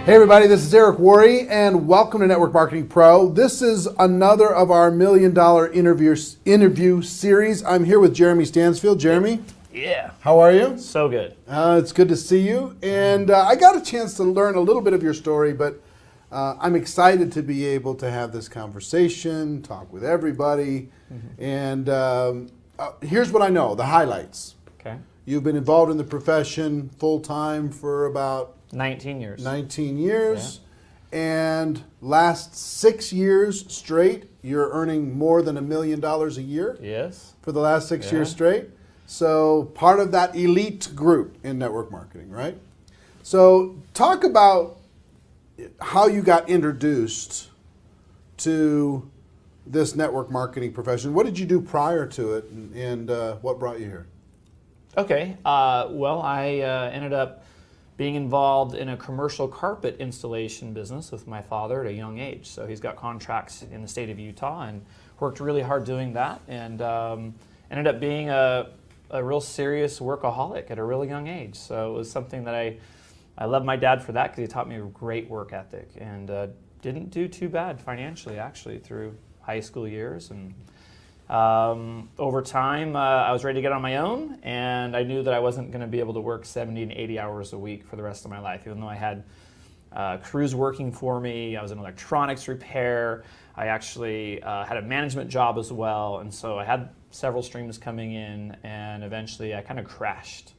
Hey everybody, this is Eric Worre and welcome to Network Marketing Pro. This is another of our $1 million interview series. I'm here with Jeremy Stansfield. Jeremy? Yeah. How are you? So good. It's good to see you. And I got a chance to learn a little bit of your story, but I'm excited to be able to have this conversation, talk with everybody. And here's what I know, the highlights. Okay. You've been involved in the profession full-time for about 19 years. 19 years. Yeah. And last 6 years straight, you're earning more than $1 million a year. Yes. For the last 6 years straight. So part of that elite group in network marketing, right? So talk about how you got introduced to this network marketing profession. What did you do prior to it, and what brought you here? Okay. Well, I ended up being involved in a commercial carpet installation business with my father at a young age. So he's got contracts in the state of Utah and worked really hard doing that, and ended up being a real serious workaholic at a really young age. So it was something that I love my dad for that, because he taught me a great work ethic, and didn't do too bad financially actually through high school years. And over time, I was ready to get on my own, and I knew that I wasn't going to be able to work 70 and 80 hours a week for the rest of my life, even though I had crews working for me. I was in electronics repair. I actually had a management job as well, and so I had several streams coming in, and eventually I kind of crashed.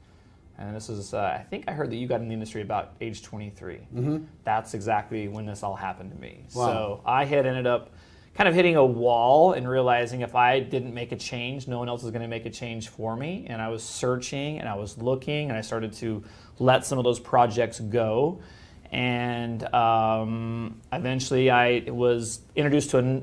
And this is, I think I heard that you got in the industry about age 23. Mm-hmm. That's exactly when this all happened to me. Wow. So I had ended up kind of hitting a wall and realizing if I didn't make a change, no one else was going to make a change for me. And I was searching and I was looking, and I started to let some of those projects go. And eventually I was introduced to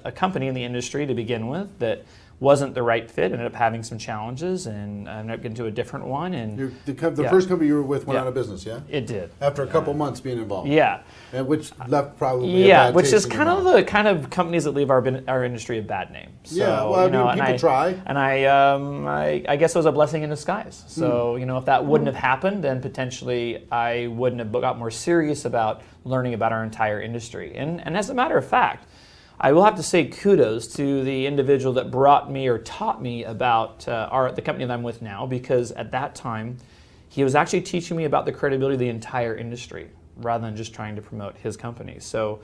a company in the industry to begin with that wasn't the right fit, ended up having some challenges, and I ended up getting to a different one. And the first company you were with went out of business, yeah? It did. After a couple months being involved. Yeah. And which left probably a bad which taste is in kind your of mouth. the kind of companies that leave our industry a bad name. So, yeah, well, I mean, people try. And I guess it was a blessing in disguise. So, if that wouldn't have happened, then potentially I wouldn't have got more serious about learning about our entire industry. And as a matter of fact, I will have to say kudos to the individual that brought me or taught me about the company that I'm with now, because at that time, he was actually teaching me about the credibility of the entire industry rather than just trying to promote his company. So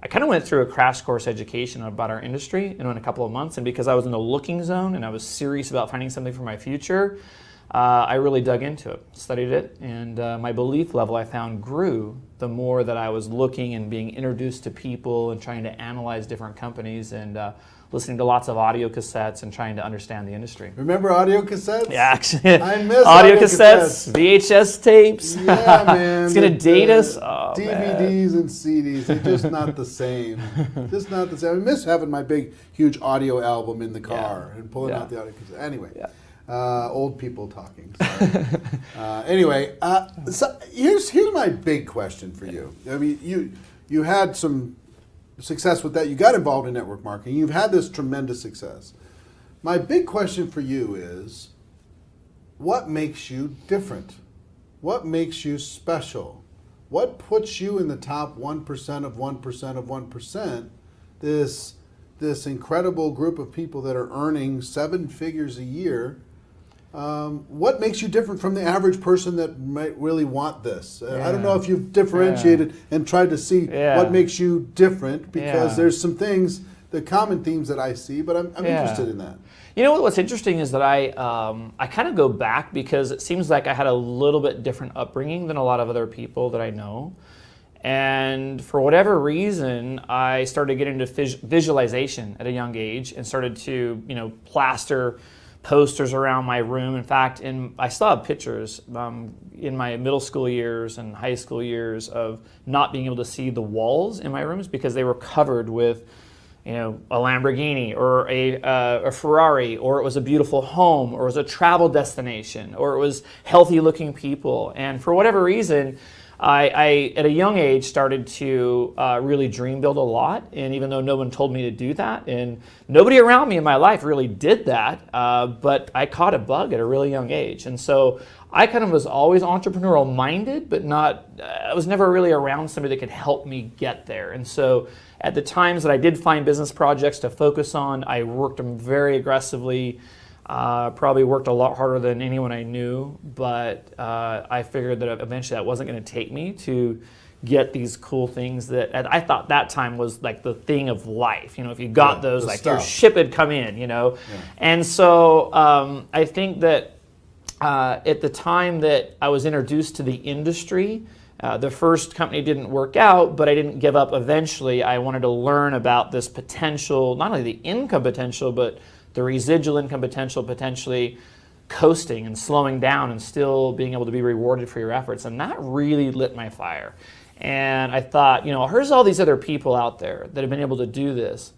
I kind of went through a crash course education about our industry in a couple of months, and because I was in the looking zone and I was serious about finding something for my future, I really dug into it, studied it, and my belief level, I found, grew the more that I was looking and being introduced to people and trying to analyze different companies, and listening to lots of audio cassettes and trying to understand the industry. Remember audio cassettes? Yeah, actually. I miss audio cassettes, VHS tapes. Yeah, man. It's going to date us. Oh, DVDs and CDs, they're just not the same. Just not the same. I miss having my big, huge audio album in the car and pulling out the audio cassette. Anyway. Yeah. Old people talking. Anyway, so here's my big question for you. I mean, you had some success with that. You got involved in network marketing. You've had this tremendous success. My big question for you is, what makes you different? What makes you special? What puts you in the top 1% of 1% of 1%? This incredible group of people that are earning 7 figures a year. What makes you different from the average person that might really want this? I don't know if you've differentiated and tried to see what makes you different, because there's some things, the common themes that I see, but I'm interested in that. You know what's interesting is that I kind of go back, because it seems like I had a little bit different upbringing than a lot of other people that I know. And for whatever reason, I started getting into visualization at a young age and started to, plaster posters around my room. In fact, I still have pictures in my middle school years and high school years of not being able to see the walls in my rooms because they were covered with, a Lamborghini or a Ferrari, or it was a beautiful home, or it was a travel destination, or it was healthy looking people. And for whatever reason, I at a young age started to really dream build a lot, and even though no one told me to do that, and nobody around me in my life really did that, but I caught a bug at a really young age, and so I kind of was always entrepreneurial minded, but not. I was never really around somebody that could help me get there, and so at the times that I did find business projects to focus on, I worked them very aggressively. Probably worked a lot harder than anyone I knew, but I figured that eventually that wasn't going to take me to get these cool things that I thought that time was like the thing of life. You know, if you got those, like your ship had come in, you know. Yeah. And so I think that at the time that I was introduced to the industry, the first company didn't work out, but I didn't give up. Eventually, I wanted to learn about this potential, not only the income potential, but the residual income potential, potentially coasting and slowing down and still being able to be rewarded for your efforts. And that really lit my fire. And I thought, you know, here's all these other people out there that have been able to do this.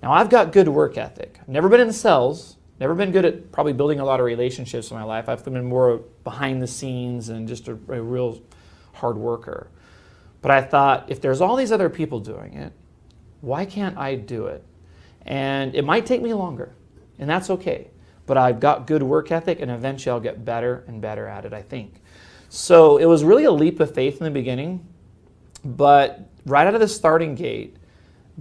Now, I've got good work ethic. I've never been in sales, never been good at probably building a lot of relationships in my life. I've been more behind the scenes and just a real hard worker. But I thought, if there's all these other people doing it, why can't I do it? And it might take me longer. And that's okay. But I've got good work ethic, and eventually I'll get better and better at it, I think. So it was really a leap of faith in the beginning. But right out of the starting gate,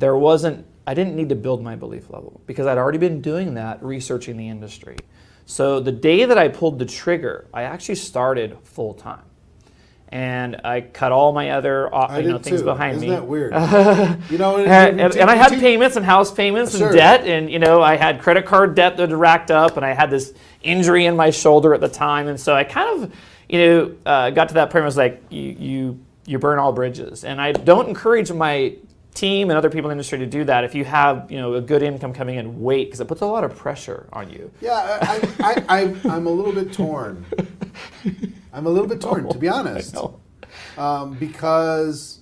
I didn't need to build my belief level because I'd already been doing that, researching the industry. So the day that I pulled the trigger, I actually started full time. And I cut all my other things behind me. Isn't that weird? You know, and I had payments and house payments and debt, and you know, I had credit card debt that had racked up, and I had this injury in my shoulder at the time, and so I kind of, got to that point where I was like, you burn all bridges, and I don't encourage my team and other people in the industry to do that. If you have a good income coming in, wait, because it puts a lot of pressure on you. Yeah, I'm a little bit torn. I'm a little bit torn, to be honest, because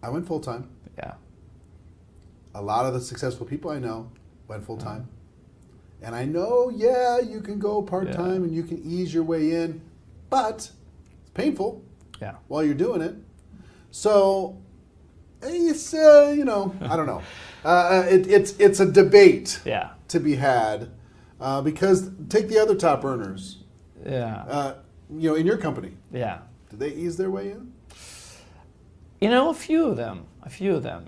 I went full time. Yeah. A lot of the successful people I know went full time, and I know, you can go part time and you can ease your way in, but it's painful. Yeah. While you're doing it, so it's I don't know. It's a debate. Yeah. To be had, because take the other top earners. Yeah. In your company. Yeah. Did they ease their way in? A few of them,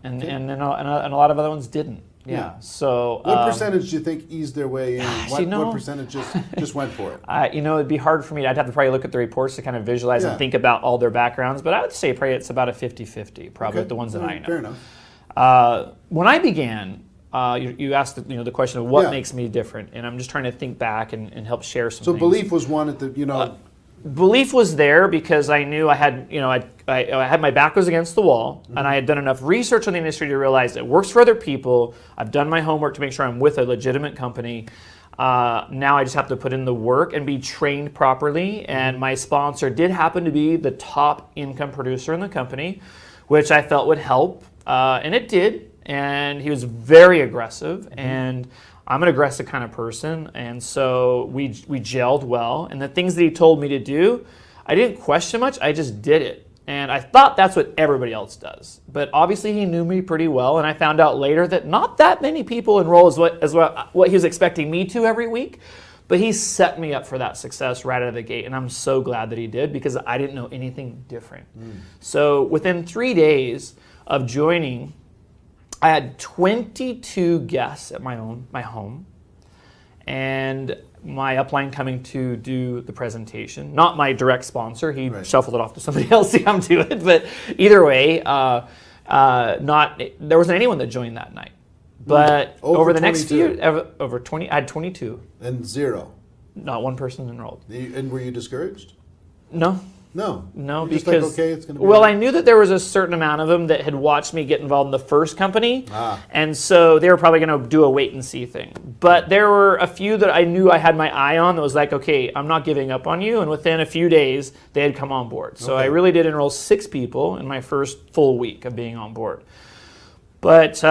and a lot of other ones didn't. Yeah. So what percentage do you think eased their way in? What percentage just went for it? It'd be hard for me. I'd have to probably look at the reports to kind of visualize and think about all their backgrounds, but I would say probably it's about a 50-50, probably with the ones that I know. Fair enough. When I began, you asked the question of what makes me different, and I'm just trying to think back and help share some things. So belief was one at the, belief was there because I knew I had, I had my back was against the wall, and I had done enough research on the industry to realize it works for other people. I've done my homework to make sure I'm with a legitimate company. Now I just have to put in the work and be trained properly, and my sponsor did happen to be the top income producer in the company, which I felt would help, and it did. And he was very aggressive, and I'm an aggressive kind of person, and so we gelled well. And the things that he told me to do, I didn't question much, I just did it. And I thought that's what everybody else does. But obviously he knew me pretty well, and I found out later that not that many people enroll as what he was expecting me to every week. But he set me up for that success right out of the gate, and I'm so glad that he did because I didn't know anything different. So within 3 days of joining, I had 22 guests at my home, and my upline coming to do the presentation. Not my direct sponsor; he shuffled it off to somebody else to come do it. But either way, there wasn't anyone that joined that night. But over the next few, over 20, I had 22. And zero. Not one person enrolled. And were you discouraged? No. No, because just like, okay, it's going to be I knew that there was a certain amount of them that had watched me get involved in the first company, and so they were probably going to do a wait and see thing. But there were a few that I knew I had my eye on that was like, okay, I'm not giving up on you, and within a few days they had come on board. So I really did enroll 6 people in my first full week of being on board. But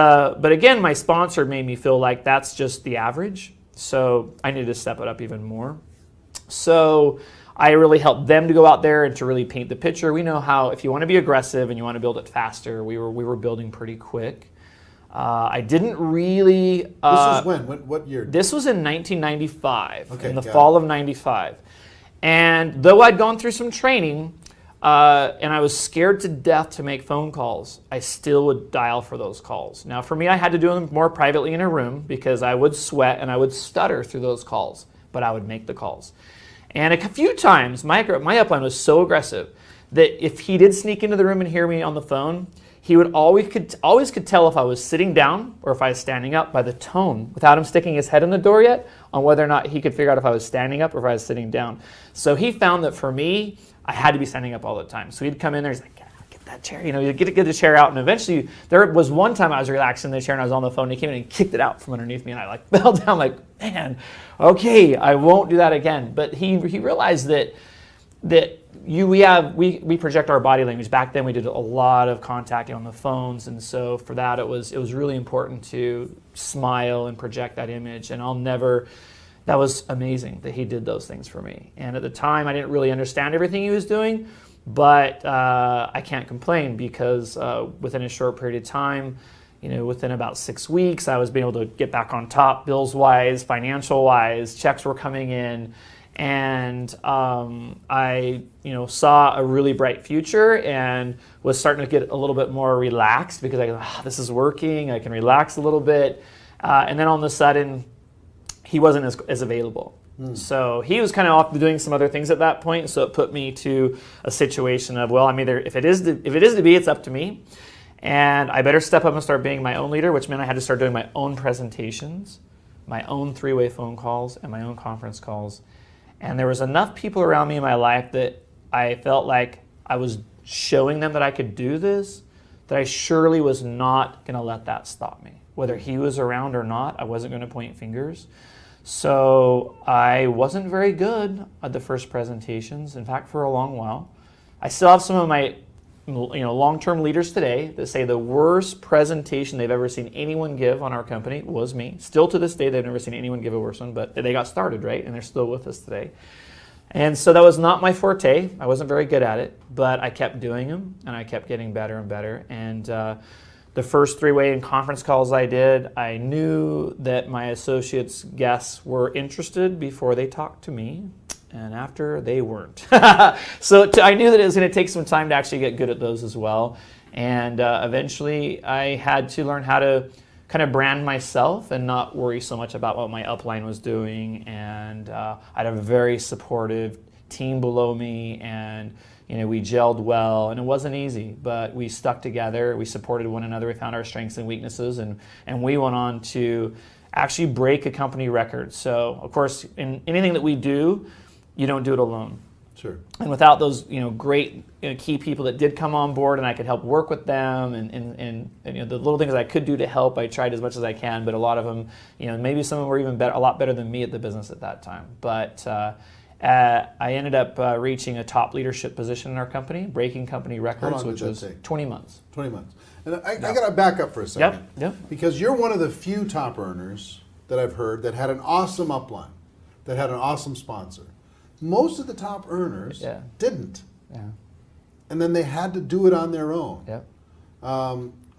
again, my sponsor made me feel like that's just the average, so I needed to step it up even more. So I really helped them to go out there and to really paint the picture. We know how, if you want to be aggressive and you want to build it faster, we were building pretty quick. I didn't really... this was when? What year? This was in 1995, in the fall of 95. And though I'd gone through some training, and I was scared to death to make phone calls, I still would dial for those calls. Now, for me, I had to do them more privately in a room because I would sweat and I would stutter through those calls, but I would make the calls. And a few times, my upline was so aggressive that if he did sneak into the room and hear me on the phone, he would always could tell if I was sitting down or if I was standing up by the tone, without him sticking his head in the door yet, on whether or not he could figure out if I was standing up or if I was sitting down. So he found that for me, I had to be standing up all the time. So he'd come in there, he's like, get that chair, you get the chair out. And eventually, there was one time I was relaxing in the chair and I was on the phone, and he came in and kicked it out from underneath me, and I like fell down like, man, okay, I won't do that again. But he realized that we project our body language. Back then we did a lot of contacting on the phones, and so for that it was really important to smile and project that image. And that was amazing that he did those things for me. And at the time I didn't really understand everything he was doing, but I can't complain because within a short period of time, within about 6 weeks, I was being able to get back on top, bills-wise, financial-wise, checks were coming in. And I, saw a really bright future and was starting to get a little bit more relaxed because this is working. I can relax a little bit. And then all of a sudden, he wasn't as available. So he was kind of off doing some other things at that point. So it put me to a situation of, well, I'm either, if it is to be, it's up to me. And I better step up and start being my own leader, which meant I had to start doing my own presentations, my own three-way phone calls, and my own conference calls. And there was enough people around me in my life that I felt like I was showing them that I could do this, that I surely was not going to let that stop me. Whether he was around or not, I wasn't going to point fingers. So I wasn't very good at the first presentations. In fact, for a long while. I still have some of my long-term leaders today that say the worst presentation they've ever seen anyone give on our company was me. Still to this day, they've never seen anyone give a worse one, but they got started, right? And they're still with us today. And so that was not my forte. I wasn't very good at it, but I kept doing them, and I kept getting better and better. And the first three-way and conference calls I did, I knew that my associates' guests were interested before they talked to me. And after, they weren't. So I knew that it was going to take some time to actually get good at those as well. And eventually, I had to learn how to kind of brand myself and not worry so much about what my upline was doing. And I had a very supportive team below me, and we gelled well. And it wasn't easy, but we stuck together. We supported one another. We found our strengths and weaknesses, and we went on to actually break a company record. So, of course, in anything that we do, you don't do it alone. Sure. And without those, key people that did come on board, and I could help work with them, and the little things I could do to help, I tried as much as I can. But a lot of them, maybe some of them were even better, a lot better than me at the business at that time. But I ended up reaching a top leadership position in our company, breaking company records, which was 20 months. 20 months. And I got to back up for a second. Yep. Because you're one of the few top earners that I've heard that had an awesome upline, that had an awesome sponsor. Most of the top earners didn't. Yeah. And then they had to do it on their own. Yep.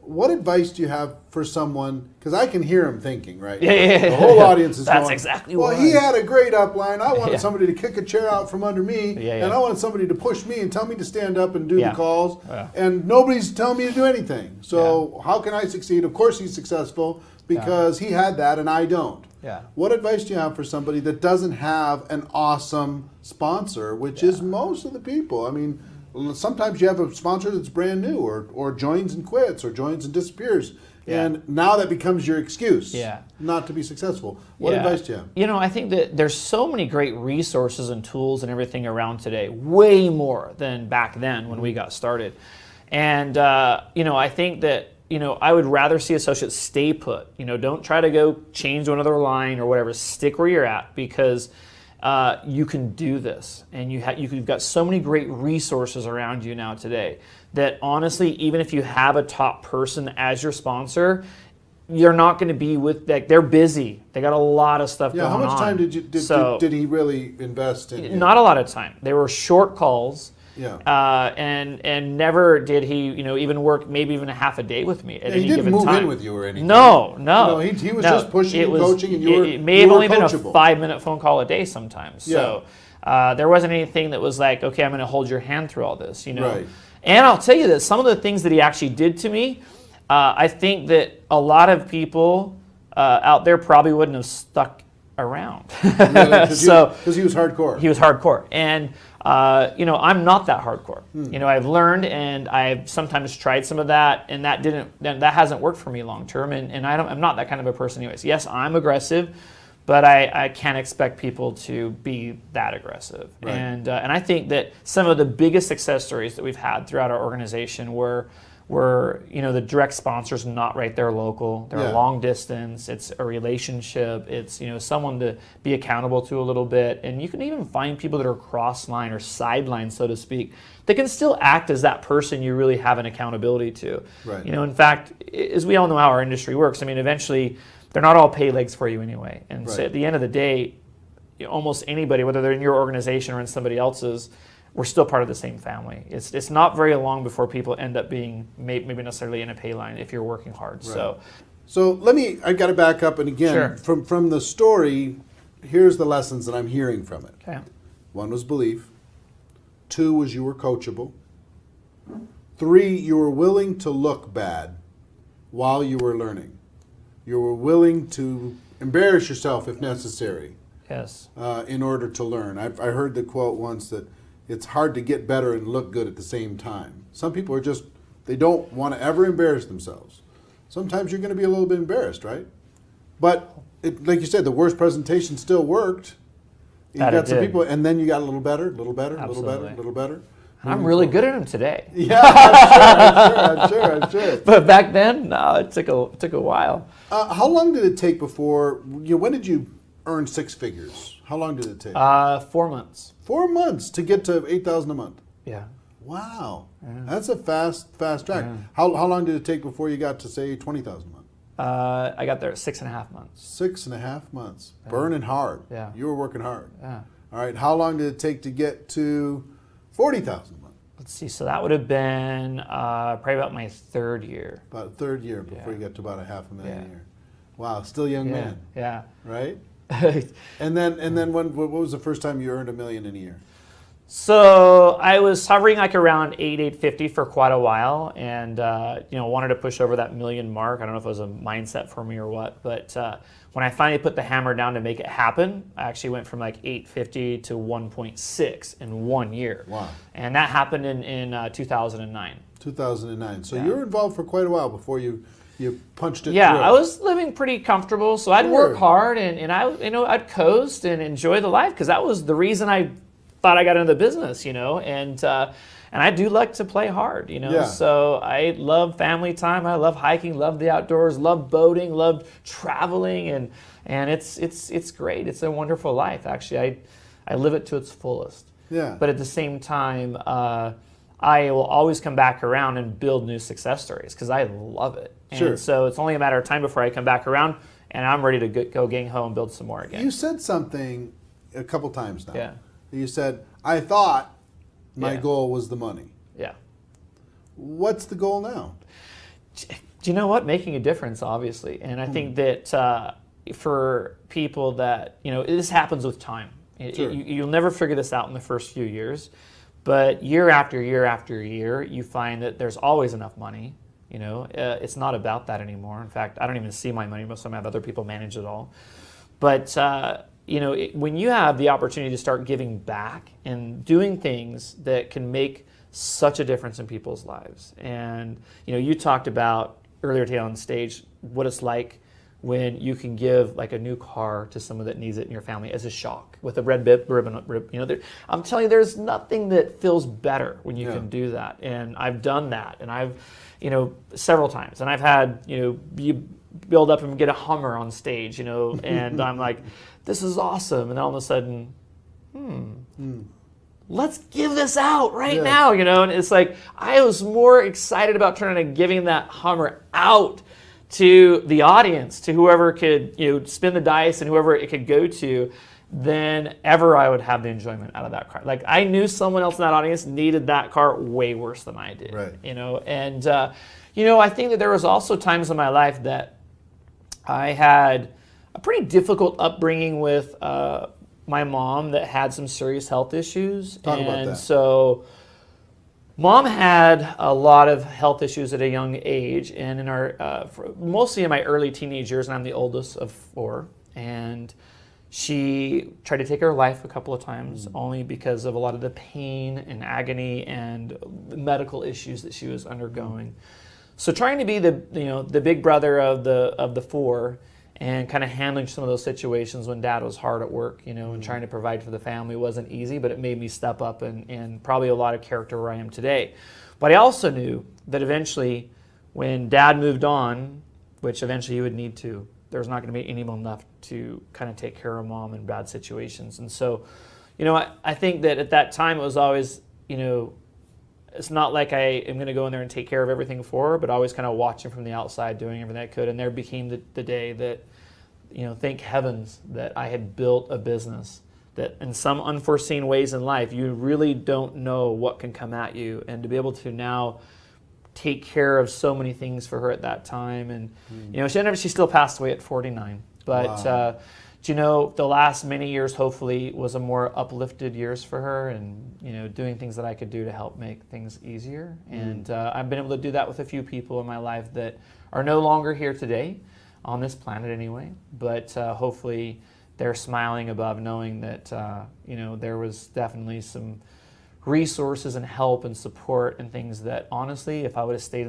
What advice do you have for someone, because I can hear them thinking, right? Yeah. The whole audience is That's going, exactly well, why. he had a great upline. I wanted somebody to kick a chair out from under me, and I wanted somebody to push me and tell me to stand up and do the calls, and nobody's telling me to do anything. So how can I succeed? Of course he's successful because he had that and I don't. Yeah. What advice do you have for somebody that doesn't have an awesome sponsor, which is most of the people? I mean, sometimes you have a sponsor that's brand new or joins and quits or joins and disappears. Yeah. And now that becomes your excuse not to be successful. What advice do you have? I think that there's so many great resources and tools and everything around today, way more than back then when we got started. And, I think that I would rather see associates stay put. Don't try to go change to another line or whatever. Stick where you're at, because you can do this. And you've got so many great resources around you now today that honestly, even if you have a top person as your sponsor, you're not going to be with, like, they're busy. They got a lot of stuff going on. How much time did he really invest in? Not a lot of time. They were short calls. Yeah. And never did he, even work maybe even a half a day with me at any given time. He didn't move in with you or anything. No. He was just pushing and coaching, and it may have only been a 5-minute phone call a day sometimes. Yeah. So there wasn't anything that was like, okay, I'm going to hold your hand through all this, Right. And I'll tell you that some of the things that he actually did to me, I think that a lot of people out there probably wouldn't have stuck around. Because he was hardcore. He was hardcore. And, I'm not that hardcore. I've learned, and I've sometimes tried some of that, and that hasn't worked for me long term. And I'm not that kind of a person anyways. Yes, I'm aggressive, but I can't expect people to be that aggressive. Right. And I think that some of the biggest success stories that we've had throughout our organization were the direct sponsors not right there local. They're a long distance. It's a relationship. It's someone to be accountable to a little bit. And you can even find people that are cross line or sideline, so to speak, that can still act as that person you really have an accountability to. Right. In fact, as we all know how our industry works, eventually they're not all pay legs for you anyway. And so at the end of the day, almost anybody, whether they're in your organization or in somebody else's, we're still part of the same family. It's not very long before people end up being maybe necessarily in a pay line if you're working hard. Right. So I got to back up, and again, from the story, here's the lessons that I'm hearing from it. Okay. 1 was belief. 2 was you were coachable. 3, you were willing to look bad while you were learning. You were willing to embarrass yourself if necessary. Yes. In order to learn. I heard the quote once that it's hard to get better and look good at the same time. Some people are they don't want to ever embarrass themselves. Sometimes you're going to be a little bit embarrassed, right? But like you said, the worst presentation still worked. You got some people, and then you got a little better, a little better, a little better, a little better. I'm really good at them today. Yeah, I'm sure. But back then, no, it took a while. How long did it take before, when did you earn 6 figures? How long did it take? 4 months. 4 months to get to $8,000 a month. Yeah. Wow. Yeah. That's a fast track. Yeah. How long did it take before you got to, say, $20,000 a month? I got there at 6.5 months. 6.5 months. Yeah. Burning hard. Yeah. You were working hard. Yeah. All right. How long did it take to get to $40,000 a month? Let's see. So that would have been probably about my 3rd year. About a 3rd year before you got to about $500,000 a year. Wow. Still a young man. Yeah. Right? And then what was the first time you earned $1 million in a year? So I was hovering like around 850 for quite a while, and wanted to push over that $1 million mark. I don't know if it was a mindset for me or what, but when I finally put the hammer down to make it happen, I actually went from like 850 to 1.6 in 1 year. Wow! And that happened in 2009. 2009. So you were involved for quite a while before you punched it. Yeah, through. I was living pretty comfortable, so I'd work hard and I'd coast and enjoy the life, because that was the reason I thought I got into the business, and I do like to play hard, So I love family time. I love hiking, love the outdoors, love boating, love traveling, and it's great. It's a wonderful life, actually. I live it to its fullest. Yeah. But at the same time, I will always come back around and build new success stories because I love it. And so it's only a matter of time before I come back around and I'm ready to go gang ho and build some more again. You said something a couple times now. Yeah. You said, I thought my goal was the money. Yeah. What's the goal now? Do you know what? Making a difference, obviously. And I think that for people that, this happens with time. You'll never figure this out in the first few years. But year after year after year, you find that there's always enough money. It's not about that anymore. In fact, I don't even see my money. Most of the time I have other people manage it all. But, when you have the opportunity to start giving back and doing things that can make such a difference in people's lives. And, you talked about earlier today on stage what it's like when you can give like a new car to someone that needs it in your family as a shock with a red ribbon. I'm telling you, there's nothing that feels better when you can do that. And I've done that, and I've, several times. And I've had, you build up and get a Hummer on stage, and I'm like, this is awesome. And then all of a sudden, let's give this out right now, and it's like I was more excited about turning and giving that Hummer out to the audience, to whoever could spin the dice and whoever it could go to, then ever I would have the enjoyment out of that car. Like I knew someone else in that audience needed that car way worse than I did. Right. And I think that there was also times in my life that I had a pretty difficult upbringing with my mom that had some serious health issues. Talk about that. So Mom had a lot of health issues at a young age, and in mostly in my early teenage years, and I'm the oldest of 4, and she tried to take her life a couple of times, only because of a lot of the pain and agony and medical issues that she was undergoing. So trying to be the big brother of the 4, and kind of handling some of those situations when Dad was hard at work, and trying to provide for the family wasn't easy, but it made me step up and probably a lot of character where I am today. But I also knew that eventually when Dad moved on, which eventually he would need to, there's not going to be anyone left to kind of take care of Mom in bad situations. And so, I think that at that time it was always, it's not like I am going to go in there and take care of everything for her, but always kind of watching from the outside, doing everything I could. And there became the day that, thank heavens that I had built a business that in some unforeseen ways in life, you really don't know what can come at you. And to be able to now take care of so many things for her at that time. And, she still passed away at 49. But, Wow. The last many years hopefully was a more uplifted years for her, and, doing things that I could do to help make things easier. And I've been able to do that with a few people in my life that are no longer here today, on this planet anyway. But hopefully they're smiling above knowing that, there was definitely some resources and help and support and things that honestly, if I would have stayed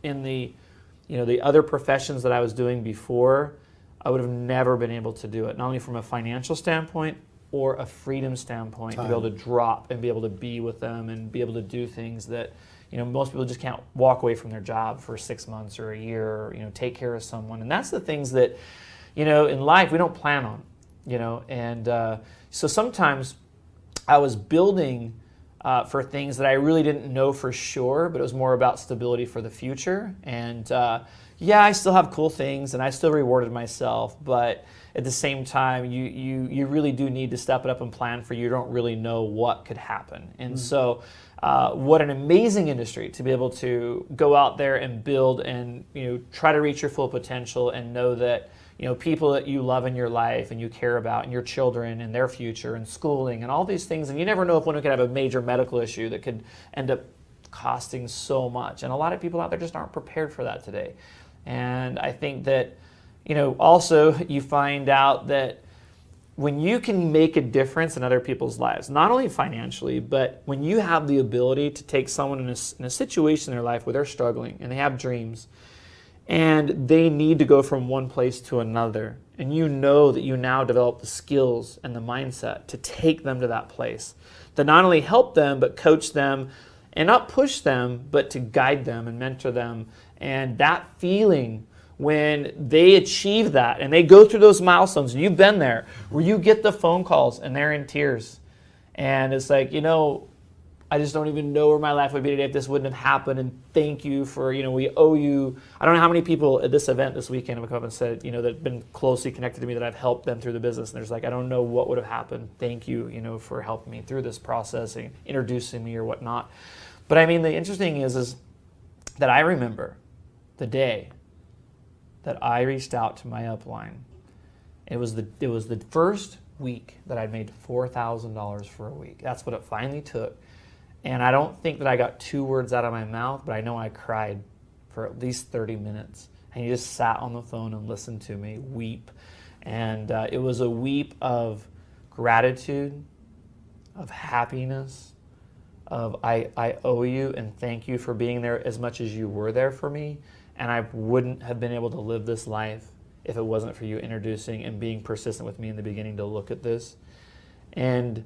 in the other professions that I was doing before, I would have never been able to do it, not only from a financial standpoint or a freedom standpoint, to be able to drop and be able to be with them and be able to do things that, most people just can't walk away from their job for 6 months or a year, or, take care of someone. And that's the things that, in life we don't plan on, and so sometimes I was building for things that I really didn't know for sure, but it was more about stability for the future. And I still have cool things, and I still rewarded myself, but at the same time, you really do need to step it up and plan, for you don't really know what could happen. And so what an amazing industry to be able to go out there and build and try to reach your full potential, and know that people that you love in your life and you care about, and your children and their future and schooling and all these things. And you never know if one could have a major medical issue that could end up costing so much. And a lot of people out there just aren't prepared for that today. And I think that, also you find out that when you can make a difference in other people's lives, not only financially, but when you have the ability to take someone in a situation in their life where they're struggling and they have dreams, and they need to go from one place to another, and you know that you now develop the skills and the mindset to take them to that place, to not only help them, but coach them, and not push them, but to guide them and mentor them. And that feeling when they achieve that and they go through those milestones, and you've been there, where you get the phone calls and they're in tears, and it's like, I just don't even know where my life would be today if this wouldn't have happened. And thank you for, we owe you. I don't know how many people at this event this weekend have come up and said, that have been closely connected to me, that I've helped them through the business. And there's like, I don't know what would have happened. Thank you, for helping me through this process and introducing me or whatnot. But I mean, the interesting is that I remember the day that I reached out to my upline. It was the first week that I'd made $4,000 for a week. That's what it finally took. And I don't think that I got 2 words out of my mouth, but I know I cried for at least 30 minutes. And he just sat on the phone and listened to me weep. And it was a weep of gratitude, of happiness, of I owe you and thank you for being there as much as you were there for me. And I wouldn't have been able to live this life if it wasn't for you introducing and being persistent with me in the beginning to look at this. And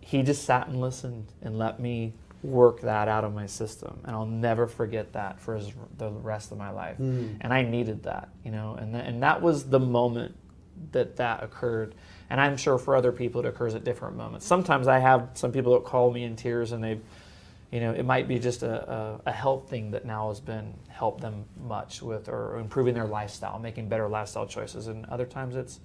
he just sat and listened and let me work that out of my system. And I'll never forget that for the rest of my life. And I needed that, and that was the moment that occurred. And I'm sure for other people it occurs at different moments. Sometimes I have some people that call me in tears, and they've it might be just a health thing that now has been helped them much with, or improving their lifestyle, making better lifestyle choices. And other times it's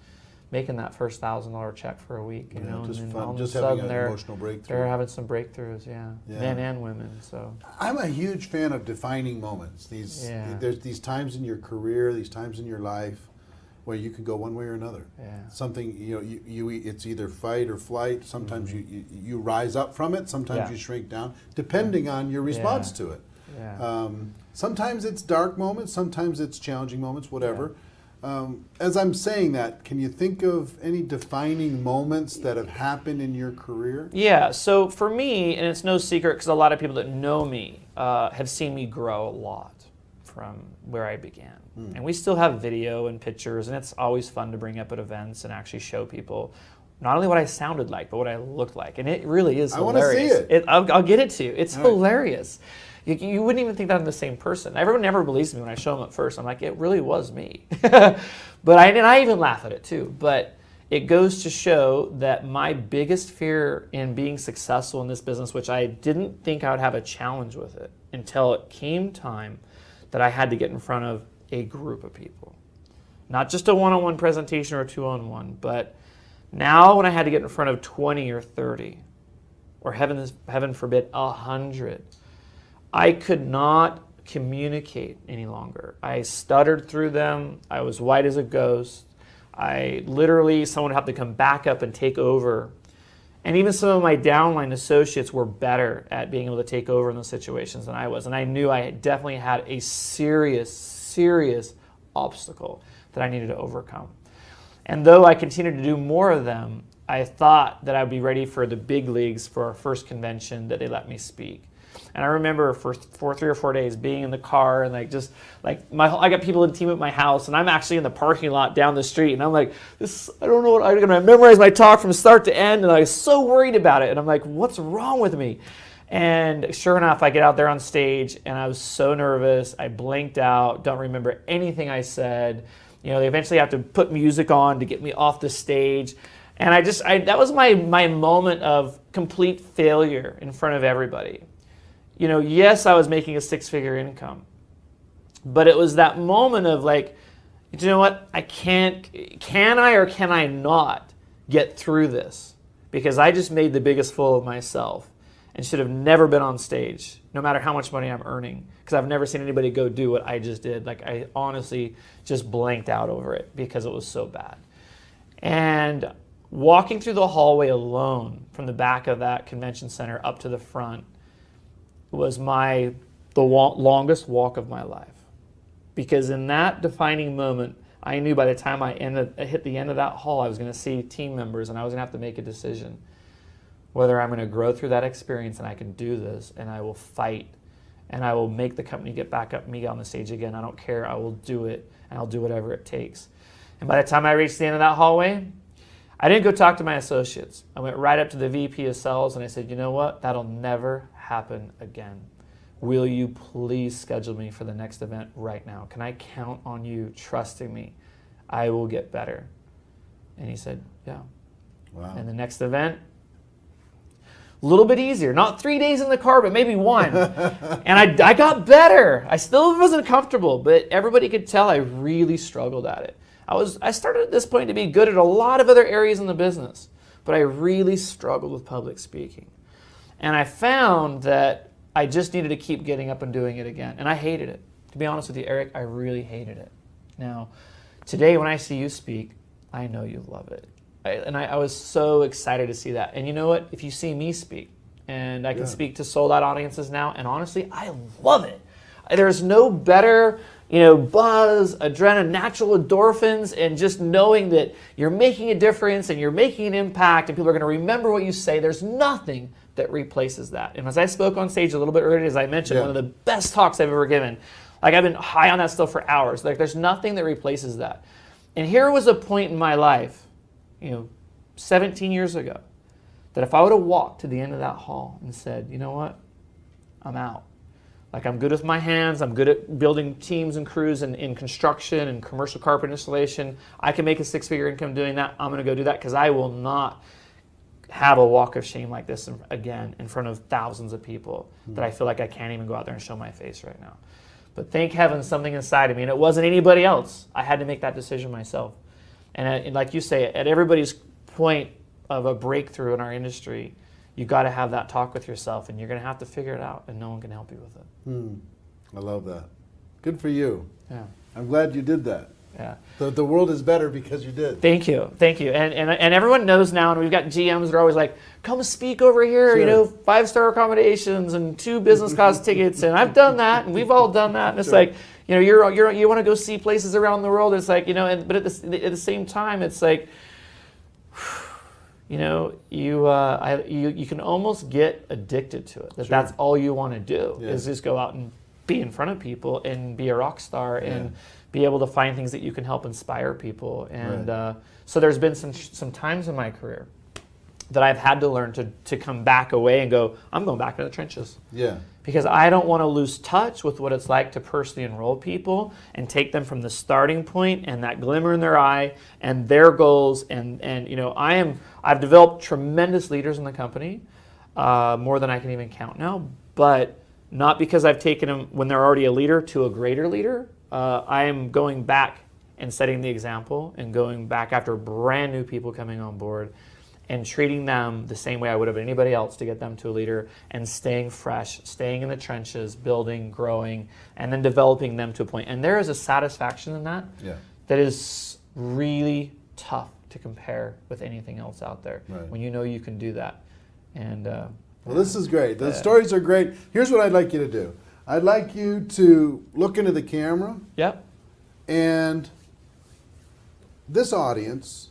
making that first $1,000 check for a week, just and fun, all just of a having sudden an emotional breakthrough. They're having some breakthroughs, men and women. So I'm a huge fan of defining moments. There's these times in your career, these times in your life where you can go one way or another. Something, it's either fight or flight. Sometimes you rise up from it. Sometimes you shrink down, depending on your response to it. Sometimes it's dark moments. Sometimes it's challenging moments. Whatever. As I'm saying that, can you think of any defining moments that have happened in your career? Yeah, so for me, and it's no secret because a lot of people that know me have seen me grow a lot from where I began. And we still have video and pictures, and it's always fun to bring up at events and actually show people not only what I sounded like, but what I looked like. And it really is hilarious. I want to see it. I'll get it to you. It's hilarious. You wouldn't even think that I'm the same person. Everyone never believes me when I show them at first. I'm like, it really was me. But I even laugh at it too. But it goes to show that my biggest fear in being successful in this business, which I didn't think I would have a challenge with it until it came time that I had to get in front of a group of people. Not just a one-on-one presentation or a two-on-one, but now when I had to get in front of 20 or 30, or heaven forbid, 100, I could not communicate any longer. I stuttered through them. I was white as a ghost. Someone would have to come back up and take over. And even some of my downline associates were better at being able to take over in those situations than I was. And I knew I definitely had a serious obstacle that I needed to overcome. And though I continued to do more of them, I thought that I'd be ready for the big leagues for our first convention that they let me speak. And I remember for 3 or 4 days being in the car and I got people in the team at my house, and I'm actually in the parking lot down the street, and I'm like, I don't know what I'm going to memorize my talk from start to end, and I was so worried about it, and I'm like, what's wrong with me? And sure enough, I get out there on stage, and I was so nervous, I blanked out, don't remember anything I said. They eventually have to put music on to get me off the stage, and that was my moment of complete failure in front of everybody. Yes, I was making a 6-figure income, but it was that moment of like, you know what? Can I or can I not get through this? Because I just made the biggest fool of myself and should have never been on stage, no matter how much money I'm earning, because I've never seen anybody go do what I just did. Like, I honestly just blanked out over it because it was so bad. And walking through the hallway alone from the back of that convention center up to the front was the longest walk of my life. Because in that defining moment, I knew by the time I hit the end of that hall, I was going to see team members, and I was going to have to make a decision whether I'm going to grow through that experience and I can do this, and I will fight, and I will make the company get back up, me on the stage again. I don't care. I will do it, and I'll do whatever it takes. And by the time I reached the end of that hallway, I didn't go talk to my associates. I went right up to the VP of sales, and I said, you know what? That'll never happen again. Will you please schedule me for the next event right now? Can I count on you trusting me? I will get better. And he said, yeah. Wow. And the next event, a little bit easier. Not 3 days in the car, but maybe 1. And I got better. I still wasn't comfortable, but everybody could tell I really struggled at it. I started at this point to be good at a lot of other areas in the business, but I really struggled with public speaking. And I found that I just needed to keep getting up and doing it again. And I hated it. To be honest with you, Eric, I really hated it. Now, today when I see you speak, I know you love it. I was so excited to see that. And you know what? If you see me speak, and I can speak to sold-out audiences now, and honestly, I love it. There's no better, buzz, adrenaline, natural endorphins, and just knowing that you're making a difference and you're making an impact and people are going to remember what you say. There's nothing that replaces that. And as I spoke on stage a little bit earlier, as I mentioned, one of the best talks I've ever given. Like, I've been high on that stuff for hours. Like, there's nothing that replaces that. And here was a point in my life, 17 years ago, that if I would have walked to the end of that hall and said, you know what, I'm out. Like, I'm good with my hands. I'm good at building teams and crews in construction and commercial carpet installation. I can make a 6-figure income doing that. I'm going to go do that because I will not have a walk of shame like this again in front of thousands of people that I feel like I can't even go out there and show my face right now. But thank heaven something inside of me, and it wasn't anybody else. I had to make that decision myself. And like you say, at everybody's point of a breakthrough in our industry, you got to have that talk with yourself, and you're going to have to figure it out, and no one can help you with it. I love that. Good for you. Yeah. I'm glad you did that. Yeah. The world is better because you did. Thank you. Thank you. And everyone knows now, and we've got GMs that are always like, come speak over here, Sure. you know, 5-star accommodations and 2 business class tickets, and I've done that, and we've all done that, and it's like, you know, you want to go see places around the world. It's like, you know, but at the same time, it's like, you know, you can almost get addicted to it. That's all you want to do is just go out and be in front of people and be a rock star and be able to find things that you can help inspire people. And so there's been some times in my career that I've had to learn to come back away and go, I'm going back to the trenches. Yeah. Because I don't want to lose touch with what it's like to personally enroll people and take them from the starting point and that glimmer in their eye and their goals. And you know, I've developed tremendous leaders in the company, more than I can even count now, but not because I've taken them when they're already a leader to a greater leader. I am going back and setting the example and going back after brand new people coming on board and treating them the same way I would have anybody else to get them to a leader, and staying fresh, staying in the trenches, building, growing, and then developing them to a point. And there is a satisfaction in that that is really tough to compare with anything else out there when you know you can do that. And well, this is great. The stories are great. Here's what I'd like you to do. I'd like you to look into the camera. Yep. And this audience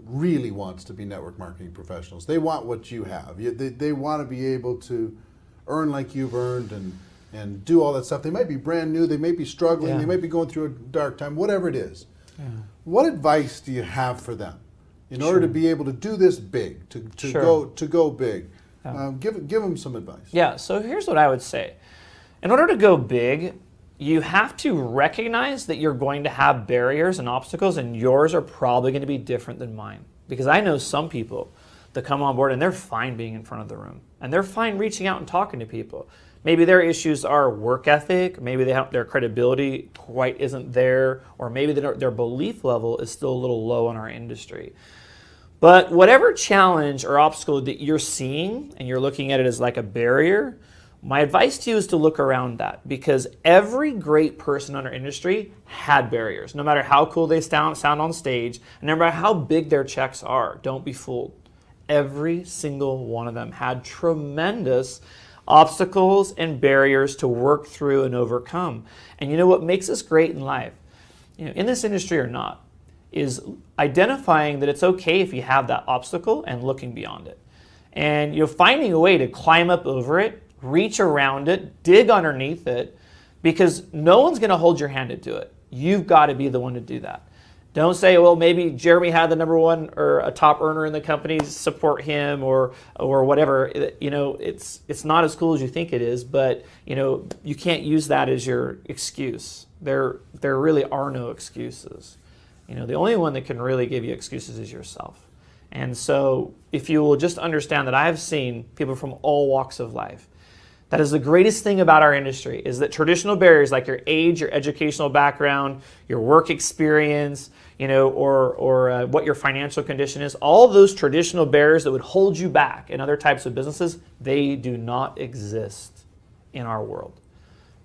really wants to be network marketing professionals. They want what you have. They want to be able to earn like you've earned and do all that stuff. They might be brand new. They may be struggling. They might be going through a dark time, whatever it is. What advice do you have for them in order to be able to do this big, to go big? Give them some advice. Yeah, so here's what I would say. In order to go big, you have to recognize that you're going to have barriers and obstacles, and yours are probably going to be different than mine. Because I know some people that come on board and they're fine being in front of the room, and they're fine reaching out and talking to people. Maybe their issues are work ethic, maybe their credibility quite isn't there, or maybe their belief level is still a little low in our industry. But whatever challenge or obstacle that you're seeing and you're looking at it as like a barrier, my advice to you is to look around that, because every great person in our industry had barriers. No matter how cool they sound on stage, and no matter how big their checks are, don't be fooled. Every single one of them had tremendous obstacles and barriers to work through and overcome. And you know what makes us great in life, you know, in this industry or not, is identifying that it's okay if you have that obstacle and looking beyond it. And you know, finding a way to climb up over it, reach around it, dig underneath it, because no one's going to hold your hand to do it. You've got to be the one to do that. Don't say, well, maybe Jeremy had the #1 or a top earner in the company, support him or whatever. You know, it's not as cool as you think it is, but you know, you can't use that as your excuse. There really are no excuses. You know, the only one that can really give you excuses is yourself. And so if you will just understand that I've seen people from all walks of life, that is the greatest thing about our industry, is that traditional barriers like your age, your educational background, your work experience, you know, or what your financial condition is, all those traditional barriers that would hold you back in other types of businesses, they do not exist in our world.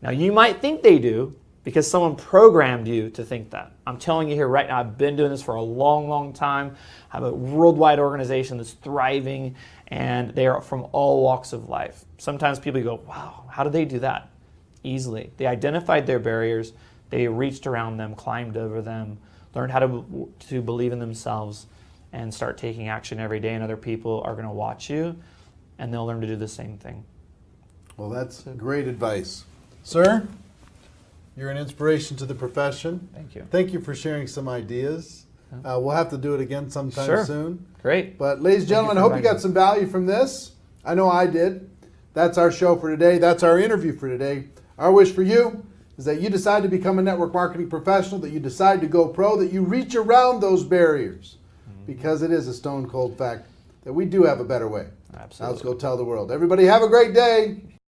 Now, you might think they do because someone programmed you to think that. I'm telling you here right now, I've been doing this for a long, long time. I have a worldwide organization that's thriving, and they are from all walks of life. Sometimes people go, wow, how did they do that? Easily. They identified their barriers, they reached around them, climbed over them, learned how to believe in themselves, and start taking action every day, and other people are going to watch you, and they'll learn to do the same thing. Well, that's great advice. Sir, you're an inspiration to the profession. Thank you. Thank you for sharing some ideas. We'll have to do it again sometime soon. Great. But ladies and gentlemen, I hope you got some value from this. I know I did. That's our show for today. That's our interview for today. Our wish for you is that you decide to become a network marketing professional, that you decide to go pro, that you reach around those barriers. Because it is a stone cold fact. that we do have a better way. Absolutely. Now let's go tell the world. Everybody have a great day.